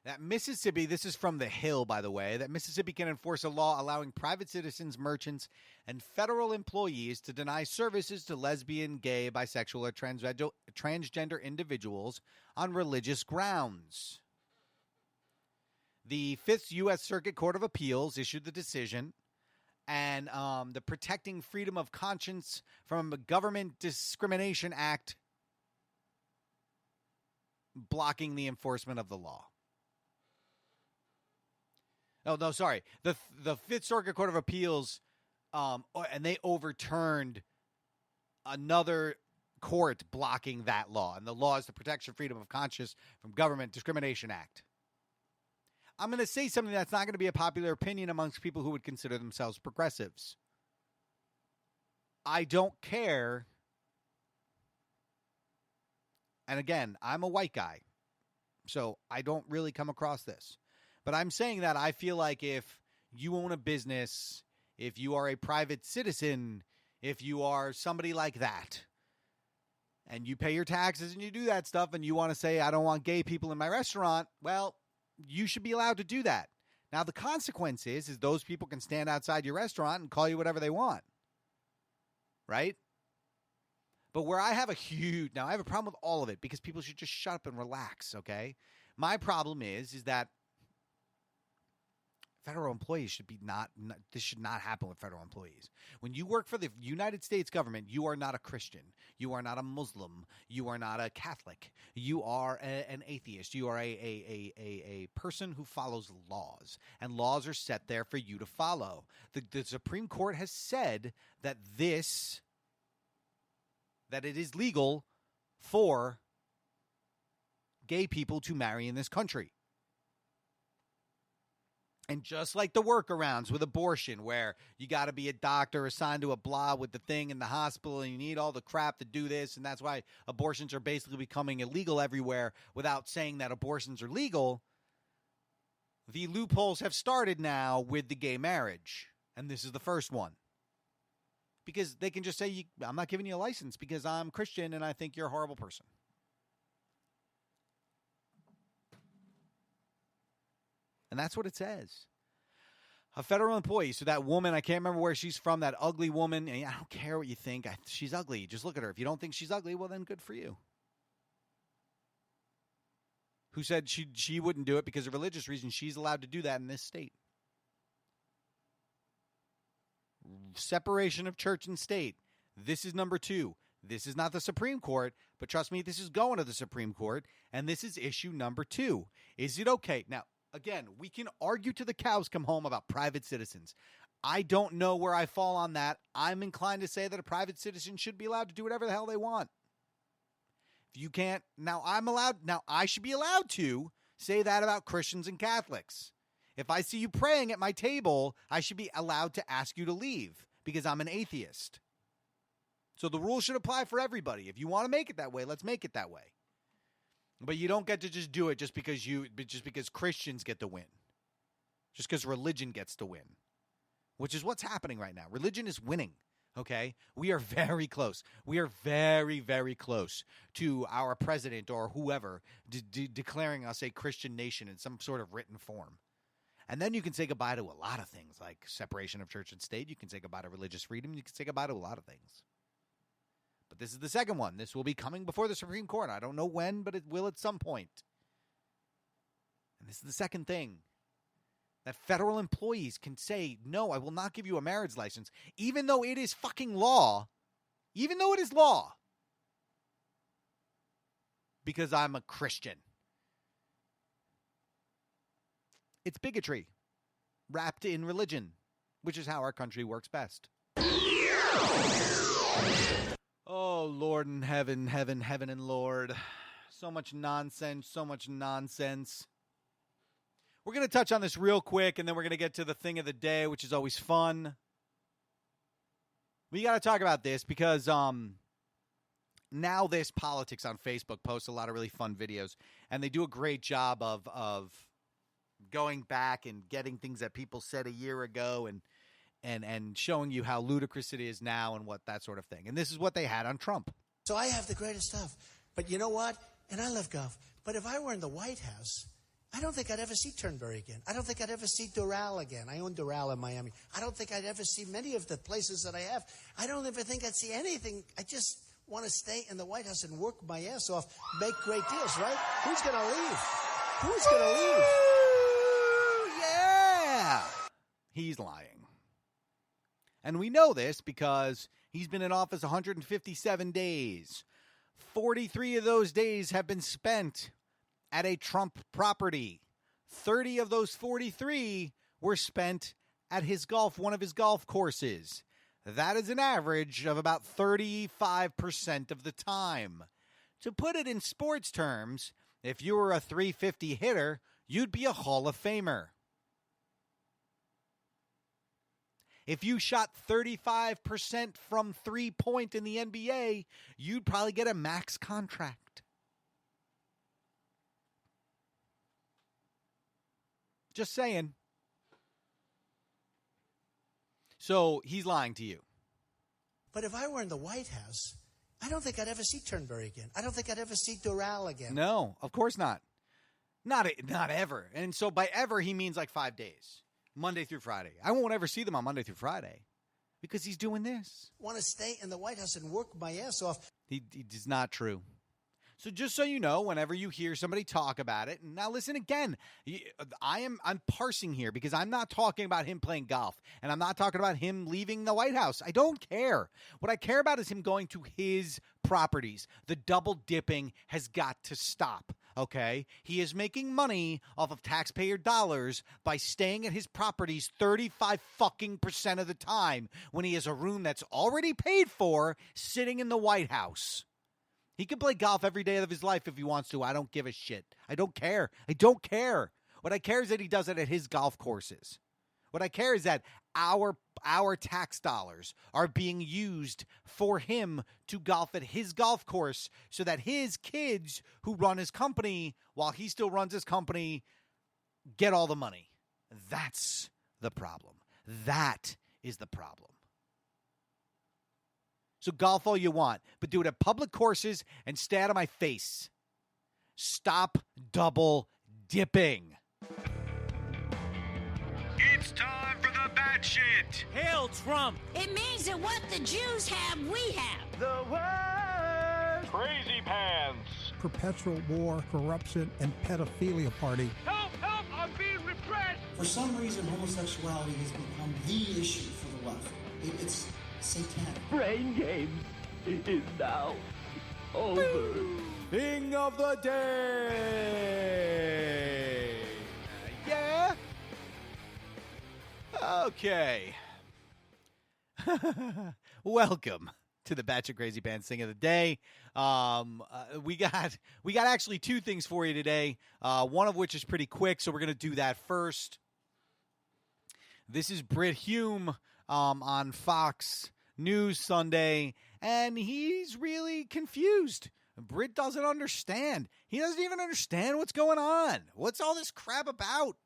That Mississippi, this is from The Hill, by the way, that Mississippi can enforce a law allowing private citizens, merchants, and federal employees to deny services to lesbian, gay, bisexual, or transgender individuals on religious grounds. The Fifth U.S. Circuit Court of Appeals issued the decision, and the Protecting Freedom of Conscience from Government Discrimination Act blocking the enforcement of the law. Oh, no, sorry. The Fifth Circuit Court of Appeals, and they overturned another court blocking that law. And the law is the Protection Freedom of Conscience from Government Discrimination Act. I'm going to say something that's not going to be a popular opinion amongst people who would consider themselves progressives. I don't care. And again, I'm a white guy, so I don't really come across this. But I'm saying that I feel like if you own a business, if you are a private citizen, if you are somebody like that, and you pay your taxes and you do that stuff and you want to say, I don't want gay people in my restaurant, well, you should be allowed to do that. Now, the consequence is those people can stand outside your restaurant and call you whatever they want. Right? But where I have I have a problem with all of it because people should just shut up and relax, okay? My problem is that federal employees should be this should not happen with federal employees. When you work for the United States government, you are not a Christian. You are not a Muslim. You are not a Catholic. You are an atheist. You are a person who follows laws, and laws are set there for you to follow. The Supreme Court has said that it is legal for gay people to marry in this country. And just like the workarounds with abortion, where you got to be a doctor assigned to a blah with the thing in the hospital and you need all the crap to do this, and that's why abortions are basically becoming illegal everywhere without saying that abortions are legal, the loopholes have started now with the gay marriage. And this is the first one. Because they can just say, I'm not giving you a license because I'm Christian and I think you're a horrible person. And that's what it says. A federal employee. So that woman, I can't remember where she's from, that ugly woman. And I don't care what you think. She's ugly. Just look at her. If you don't think she's ugly, well, then good for you. Who said she wouldn't do it because of religious reasons. She's allowed to do that in this state. Separation of church and state. This is number 2. This is not the Supreme Court, but trust me, this is going to the Supreme Court. And this is issue number 2. Is it okay? Now, again, we can argue till the cows come home about private citizens. I don't know where I fall on that. I'm inclined to say that a private citizen should be allowed to do whatever the hell they want. If you can't, now I should be allowed to say that about Christians and Catholics. If I see you praying at my table, I should be allowed to ask you to leave because I'm an atheist. So the rule should apply for everybody. If you want to make it that way, let's make it that way. But you don't get to just do it just because Christians get to win. Just because religion gets to win. Which is what's happening right now. Religion is winning, okay? We are very close. We are very, very close to our president or whoever declaring us a Christian nation in some sort of written form. And then you can say goodbye to a lot of things like separation of church and state. You can say goodbye to religious freedom. You can say goodbye to a lot of things. But this is the second one. This will be coming before the Supreme Court. I don't know when, but it will at some point. And this is the second thing. That federal employees can say, no, I will not give you a marriage license, even though it is fucking law. Even though it is law. Because I'm a Christian. It's bigotry wrapped in religion, which is how our country works best. Oh, Lord in heaven, heaven, heaven and Lord. So much nonsense, so much nonsense. We're going to touch on this real quick, and then we're going to get to the thing of the day, which is always fun. We got to talk about this because Now This Politics on Facebook posts a lot of really fun videos, and they do a great job of going back and getting things that people said a year ago and showing you how ludicrous it is now and what that sort of thing. And this is what they had on Trump. So I have the greatest stuff. But you know what? And I love golf. But if I were in the White House, I don't think I'd ever see Turnberry again. I don't think I'd ever see Doral again. I own Doral in Miami. I don't think I'd ever see many of the places that I have. I don't ever think I'd see anything. I just want to stay in the White House and work my ass off, make great deals, right? Who's going to leave? Who's going to leave? Yeah! He's lying. And we know this because he's been in office 157 days. 43 of those days have been spent at a Trump property. 30 of those 43 were spent at one of his golf courses. That is an average of about 35% of the time. To put it in sports terms, if you were a 350 hitter, you'd be a Hall of Famer. If you shot 35% from three-point in the NBA, you'd probably get a max contract. Just saying. So he's lying to you. But if I were in the White House, I don't think I'd ever see Turnberry again. I don't think I'd ever see Doral again. No, of course not. Not ever. And so by ever, he means like 5 days. Monday through Friday. I won't ever see them on Monday through Friday because he's doing this. Want to stay in the White House and work my ass off. It is not true. So just so you know, whenever you hear somebody talk about it, and now listen again, I'm parsing here because I'm not talking about him playing golf, and I'm not talking about him leaving the White House. I don't care. What I care about is him going to his properties. The double dipping has got to stop. Okay, he is making money off of taxpayer dollars by staying at his properties 35% of the time when he has a room that's already paid for sitting in the White House. He can play golf every day of his life if he wants to. I don't give a shit. I don't care. I don't care. What I care is that he does it at his golf courses. What I care is that our tax dollars are being used for him to golf at his golf course so that his kids who run his company while he still runs his company get all the money. That's the problem. That is the problem. So golf all you want, but do it at public courses and stay out of my face. Stop double dipping. It's time for the bad shit. Hail Trump! It means that what the Jews have, we have. The worst. Crazy pants. Perpetual war, corruption, and pedophilia party. Help! Help! I'm being repressed. For some reason, homosexuality has become the issue for the left. It's satanic. Brain Games is now over. Thing of the day. Yeah? Okay. Welcome to the Batch of Crazy Pants Thing of the Day. We got actually two things for you today. One of which is pretty quick, so we're going to do that first. This is Britt Hume on Fox News Sunday, and he's really confused. Britt doesn't understand. He doesn't even understand what's going on. What's all this crap about?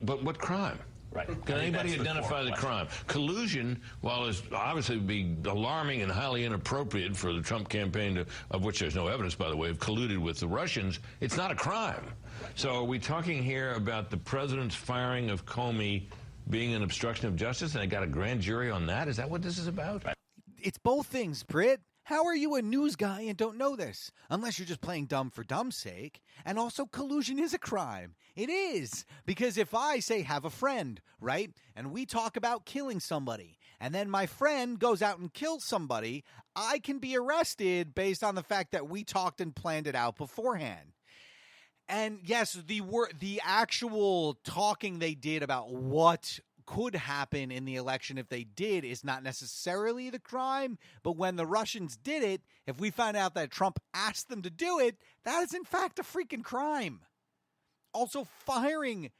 But what crime? Right. Can anybody identify the crime? Collusion, while it's obviously would be alarming and highly inappropriate for the Trump campaign, of which there's no evidence, by the way, of colluded with the Russians, it's not a crime. So are we talking here about the president's firing of Comey being an obstruction of justice, and I got a grand jury on that? Is that what this is about? It's both things, Britt. How are you a news guy and don't know this? Unless you're just playing dumb for dumb's sake. And also, collusion is a crime. It is. Because if I say have a friend, right, and we talk about killing somebody, and then my friend goes out and kills somebody, I can be arrested based on the fact that we talked and planned it out beforehand. And yes, the actual talking they did about what could happen in the election if they did is not necessarily the crime, but when the Russians did it, if we find out that Trump asked them to do it, that is in fact a freaking crime. Also, firing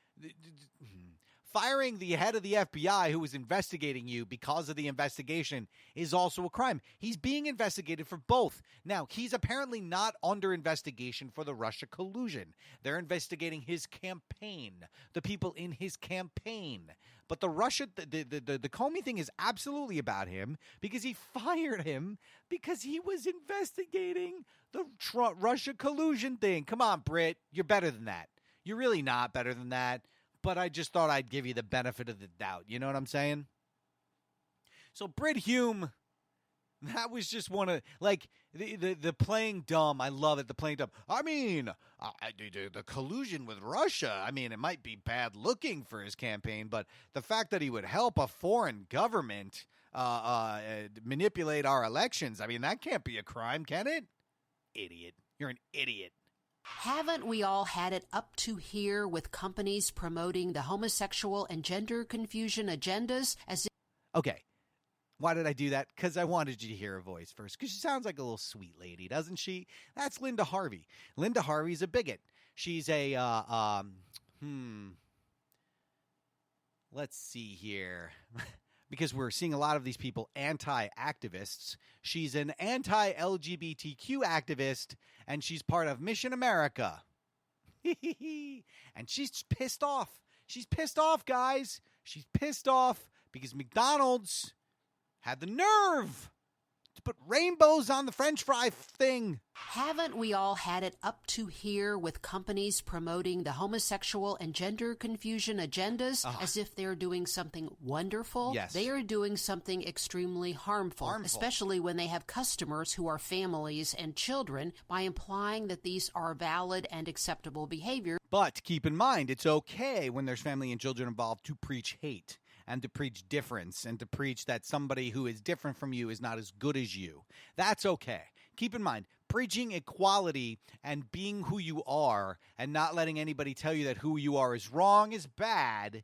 the head of the FBI who was investigating you because of the investigation is also a crime. He's being investigated for both. Now, he's apparently not under investigation for the Russia collusion. They're investigating his campaign, the people in his campaign. But the Comey thing is absolutely about him because he fired him because he was investigating the Russia collusion thing. Come on, Britt. You're better than that. You're really not better than that, but I just thought I'd give you the benefit of the doubt. You know what I'm saying? So Brit Hume, that was just one of, like, the playing dumb. I love it, the playing dumb. I mean, the collusion with Russia, I mean, it might be bad looking for his campaign, but the fact that he would help a foreign government manipulate our elections, I mean, that can't be a crime, can it? Idiot. You're an idiot. Haven't we all had it up to here with companies promoting the homosexual and gender confusion agendas as if... Okay. Why did I do that? Because I wanted you to hear her voice first. Because she sounds like a little sweet lady, doesn't she? That's Linda Harvey. Linda Harvey's a bigot. She's a, let's see here. Because we're seeing a lot of these people anti-activists. She's an anti-LGBTQ activist, and she's part of Mission America. And she's pissed off. She's pissed off, guys. She's pissed off because McDonald's had the nerve to put rainbows on the French fry thing. Haven't we all had it up to here with companies promoting the homosexual and gender confusion agendas as if they're doing something wonderful? Yes. They are doing something extremely harmful, especially when they have customers who are families and children, by implying that these are valid and acceptable behavior. But keep in mind, it's okay when there's family and children involved to preach hate and to preach difference and to preach that somebody who is different from you is not as good as you. That's okay. Keep in mind, preaching equality and being who you are and not letting anybody tell you that who you are is wrong is bad,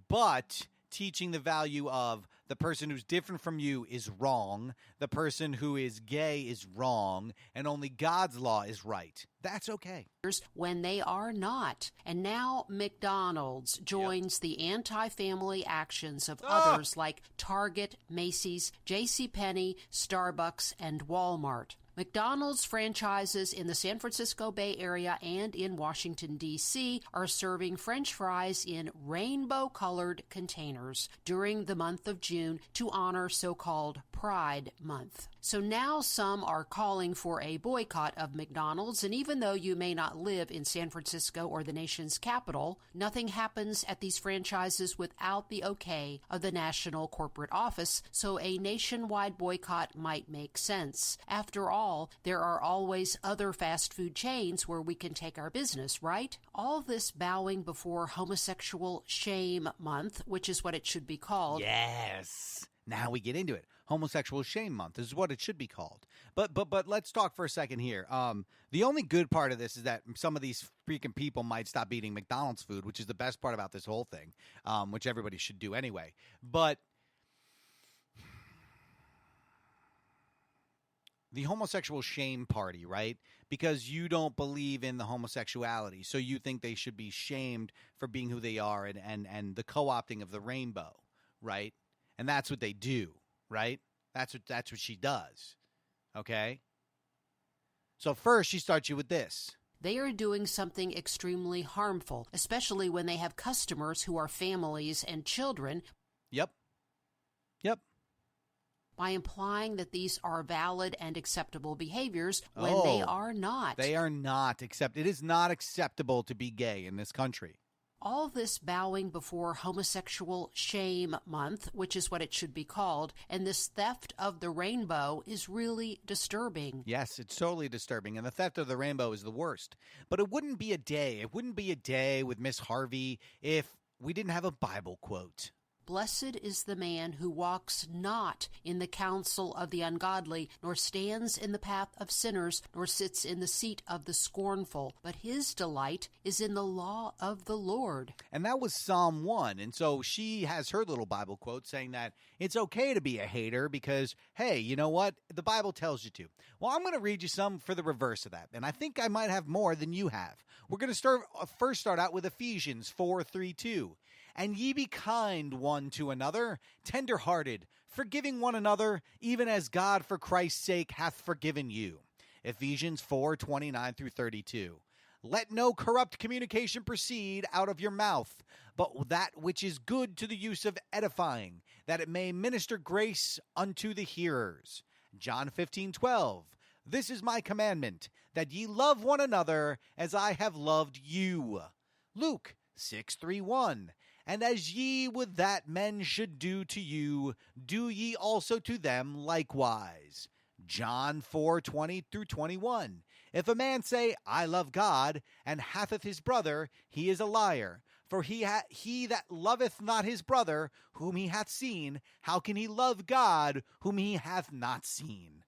but teaching the value of the person who's different from you is wrong, the person who is gay is wrong, and only God's law is right. That's okay. When they are not. And now McDonald's joins the anti-family actions of others like Target, Macy's, JCPenney, Starbucks, and Walmart. McDonald's franchises in the San Francisco Bay Area and in Washington, D.C. are serving French fries in rainbow-colored containers during the month of June to honor so-called Pride Month. So now some are calling for a boycott of McDonald's, and even though you may not live in San Francisco or the nation's capital, nothing happens at these franchises without the okay of the national corporate office, so a nationwide boycott might make sense. After all, there are always other fast food chains where we can take our business, right? All this bowing before Homosexual Shame Month, which is what it should be called. Yes. Now we get into it. Homosexual Shame Month is what it should be called. But let's talk for a second here. The only good part of this is that some of these freaking people might stop eating McDonald's food, which is the best part about this whole thing, which everybody should do anyway. But the homosexual shame party, right? Because you don't believe in the homosexuality, so you think they should be shamed for being who they are and the co-opting of the rainbow, right? And that's what they do, right? That's what she does, okay? So first she starts you with this. They are doing something extremely harmful, especially when they have customers who are families and children. Yep. By implying that these are valid and acceptable behaviors when they are not. They are not accepted. It is not acceptable to be gay in this country. All this bowing before Homosexual Shame Month, which is what it should be called, and this theft of the rainbow is really disturbing. Yes, it's totally disturbing, and the theft of the rainbow is the worst. But it wouldn't be a day. It wouldn't be a day with Miss Harvey if we didn't have a Bible quote. Blessed is the man who walks not in the counsel of the ungodly, nor stands in the path of sinners, nor sits in the seat of the scornful. But his delight is in the law of the Lord. And that was Psalm 1. And so she has her little Bible quote saying that it's okay to be a hater because, hey, you know what? The Bible tells you to. Well, I'm going to read you some for the reverse of that. And I think I might have more than you have. We're going to first start out with Ephesians 4:3-2. And ye be kind one to another, tender-hearted, forgiving one another, even as God for Christ's sake hath forgiven you. Ephesians 4:29-32. Let no corrupt communication proceed out of your mouth, but that which is good to the use of edifying, that it may minister grace unto the hearers. John 15:12. This is my commandment, that ye love one another as I have loved you. Luke 6:31. And as ye would that men should do to you, do ye also to them likewise. John 4:20-21. If a man say, I love God, and hateth his brother, he is a liar. For he that loveth not his brother, whom he hath seen, how can he love God, whom he hath not seen?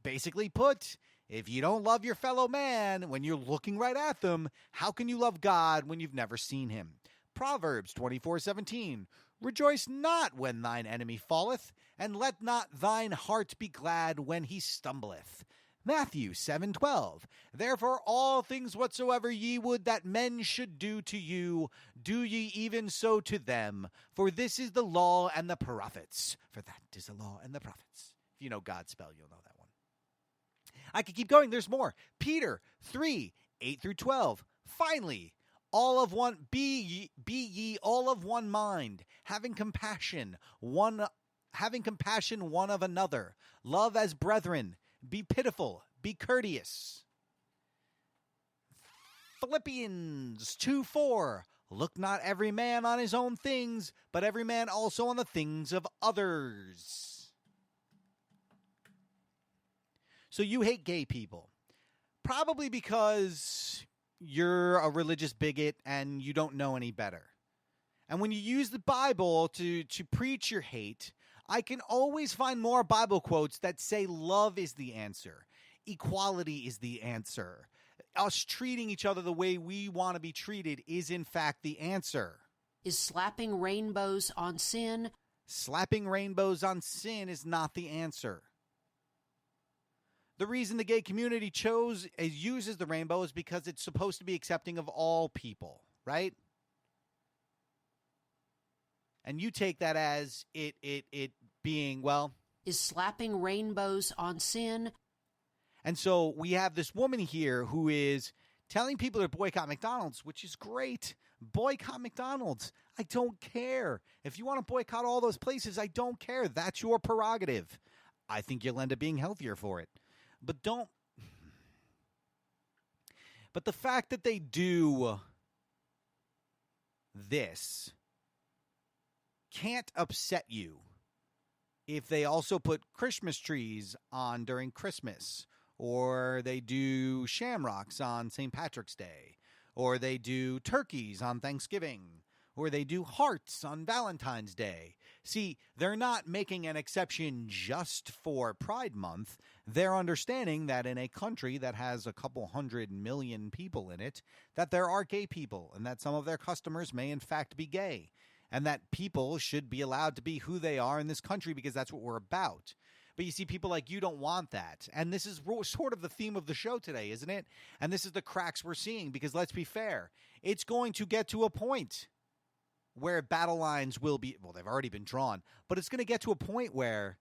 Basically put, if you don't love your fellow man when you're looking right at them, how can you love God when you've never seen him? Proverbs 24:17. Rejoice not when thine enemy falleth, and let not thine heart be glad when he stumbleth. Matthew 7:12. Therefore all things whatsoever ye would that men should do to you, do ye even so to them. For this is the law and the prophets. For that is the law and the prophets. If you know Godspell, you'll know that one. I could keep going. There's more. Peter 3:8-12. Finally, all of one, be ye all of one mind, having compassion one of another. Love as brethren. Be pitiful. Be courteous. Philippians 2:4. Look not every man on his own things, but every man also on the things of others. So you hate gay people. Probably because you're a religious bigot and you don't know any better. And when you use the Bible to preach your hate, I can always find more Bible quotes that say love is the answer. Equality is the answer. Us treating each other the way we want to be treated is in fact the answer. Is slapping rainbows on sin? Slapping rainbows on sin is not the answer. The reason the gay community uses the rainbow is because it's supposed to be accepting of all people, right? And you take that as it being, well... Is slapping rainbows on sin? And so we have this woman here who is telling people to boycott McDonald's, which is great. Boycott McDonald's. I don't care. If you want to boycott all those places, I don't care. That's your prerogative. I think you'll end up being healthier for it. But the fact that they do this can't upset you if they also put Christmas trees on during Christmas, or they do shamrocks on St. Patrick's Day, or they do turkeys on Thanksgiving, or they do hearts on Valentine's Day. See, they're not making an exception just for Pride Month. They're understanding that in a country that has a couple 100 million people in it, that there are gay people, and that some of their customers may in fact be gay, and that people should be allowed to be who they are in this country because that's what we're about. But you see, people like you don't want that. And this is sort of the theme of the show today, isn't it? And this is the cracks we're seeing because let's be fair. It's going to get to a point where battle lines will be, well, they've already been drawn, but it's going to get to a point where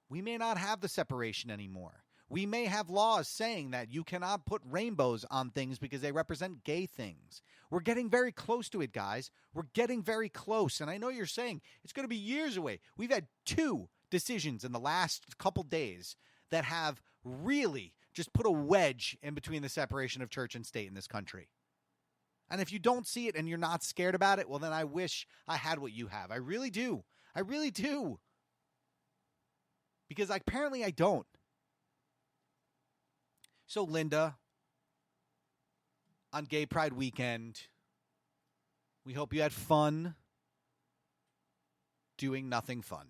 we may not have the separation anymore. We may have laws saying that you cannot put rainbows on things because they represent gay things. We're getting very close to it, guys. We're getting very close. And I know you're saying it's going to be years away. We've had 2 decisions in the last couple days that have really just put a wedge in between the separation of church and state in this country. And if you don't see it and you're not scared about it, well, then I wish I had what you have. I really do. I really do. Because apparently I don't. So, Linda, on Gay Pride weekend, we hope you had fun doing nothing fun.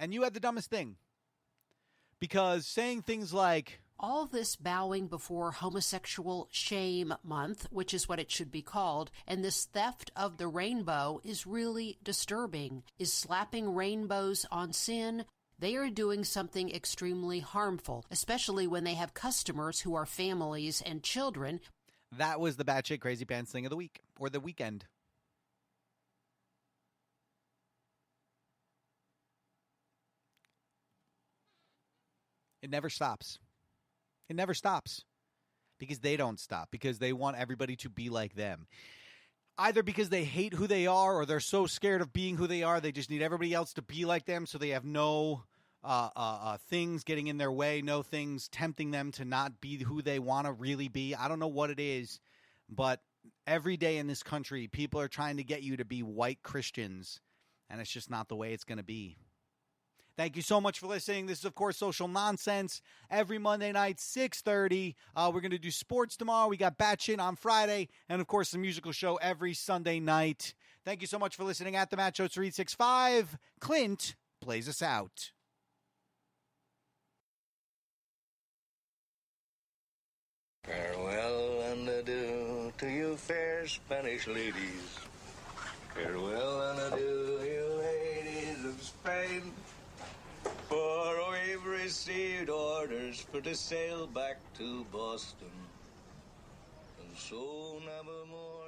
And you had the dumbest thing. Because saying things like, all this bowing before Homosexual Shame Month, which is what it should be called, and this theft of the rainbow is really disturbing. Is slapping rainbows on sin? They are doing something extremely harmful, especially when they have customers who are families and children. That was the batshit crazy pants thing of the week, or the weekend. It never stops. It never stops. Because they don't stop. Because they want everybody to be like them. Either because they hate who they are, or they're so scared of being who they are, they just need everybody else to be like them, so they have no things getting in their way, no things tempting them to not be who they want to really be. I don't know what it is, but every day in this country, people are trying to get you to be white Christians, and it's just not the way it's going to be. Thank you so much for listening. This is, of course, Social Nonsense. Every Monday night, 6:30. We're going to do sports tomorrow. We got Batshit on Friday. And, of course, the musical show every Sunday night. Thank you so much for listening. At the Matt Show 365, Clint plays us out. Farewell and adieu to you fair Spanish ladies. Farewell and adieu, you ladies of Spain. For we've received orders for to sail back to Boston. And so nevermore.